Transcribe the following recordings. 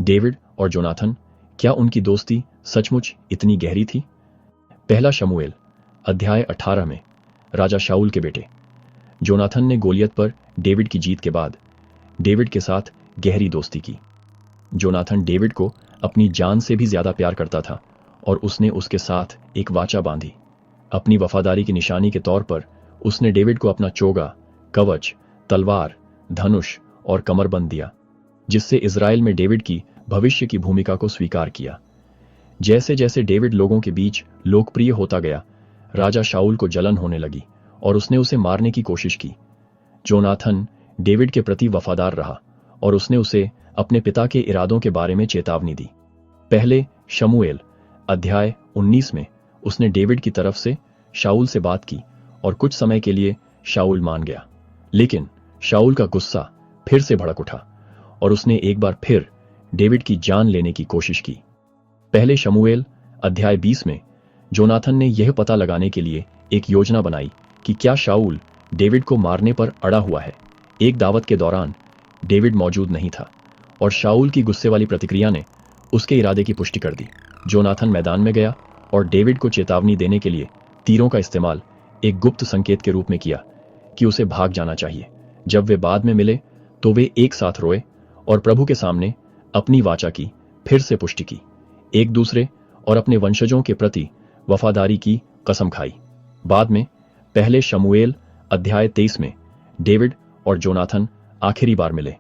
David और Jonathan, क्या उनकी दोस्ती सचमुच इतनी गहरी थी? पहला शमूएल अध्याय 18 में राजा शाऊल के बेटे। जोनाथन ने गोलियत पर डेविड की जीत के बाद डेविड के साथ गहरी दोस्ती की। जोनाथन डेविड को अपनी जान से भी ज्यादा प्यार करता था और उसने उसके साथ एक वाचा बांधी। अपनी वफादारी की निशानी के तौर पर उसने डेविड को अपना चोगा, कवच, तलवार, धनुष और कमरबंद दिया, जिससे इज़राइल में डेविड की भविष्य की भूमिका को स्वीकार किया। जैसे जैसे डेविड लोगों के बीच लोकप्रिय होता गया, राजा शाऊल को जलन होने लगी और उसने उसे मारने की कोशिश की। जोनाथन डेविड के प्रति वफादार रहा और उसने उसे अपने पिता के इरादों के बारे में चेतावनी दी। पहले शमूएल अध्याय 19 में उसने डेविड की तरफ से शाऊल से बात की और कुछ समय के लिए शाऊल मान गया। लेकिन शाऊल का गुस्सा फिर से भड़क उठा और उसने एक बार फिर डेविड की जान लेने की कोशिश की। पहले शमूएल अध्याय 20 में जोनाथन ने यह पता लगाने के लिए एक योजना बनाई कि क्या शाऊल डेविड को मारने पर अड़ा हुआ है। एक दावत के दौरान डेविड मौजूद नहीं था और शाऊल की गुस्से वाली प्रतिक्रिया ने उसके इरादे की पुष्टि कर दी। जोनाथन मैदान में गया और डेविड को चेतावनी देने के लिए तीरों का इस्तेमाल एक गुप्त संकेत के रूप में किया कि उसे भाग जाना चाहिए। जब वे बाद में मिले तो वे एक साथ रोए और प्रभु के सामने अपनी वाचा की फिर से पुष्टि की, एक दूसरे और अपने वंशजों के प्रति वफादारी की कसम खाई। बाद में पहले शमूएल अध्याय 23 में डेविड और जोनाथन आखिरी बार मिले।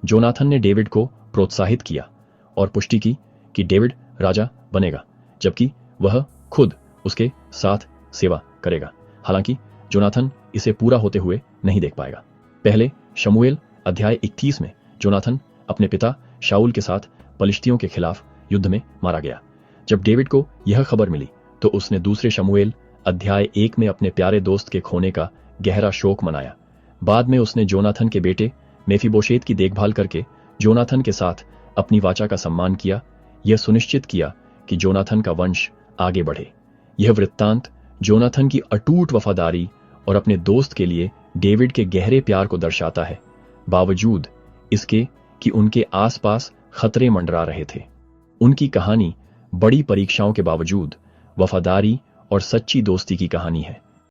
जोनाथन ने डेविड को प्रोत्साहित किया और पुष्टि की कि डेविड राजा बनेगा, जबकि वह खुद उसके साथ सेवा करेगा। हालांकि जोनाथन इसे पूरा होते हुए नहीं देख पाएगा। पहले शमूएल अध्याय 31 में जोनाथन अपने पिता शाऊल के साथ पलिश्तियों के खिलाफ युद्ध में मारा गया। जब डेविड को यह खबर मिली तो उसने दूसरे शमूएल अध्याय 1 में अपने प्यारे दोस्त के खोने का गहरा शोक मनाया। बाद में उसने जोनाथन के बेटे मेफीबोशेत की देखभाल करके जोनाथन के साथ अपनी वाचा का सम्मान किया, यह सुनिश्चित किया कि जोनाथन का वंश आगे बढ़े। यह वृत्तांत जोनाथन की अटूट वफादारी और अपने दोस्त के लिए डेविड के गहरे प्यार को दर्शाता है, बावजूद इसके कि उनके आसपास खतरे मंडरा रहे थे। उनकी कहानी बड़ी परीक्षाओं के बावजूद वफादारी और सच्ची दोस्ती की कहानी है।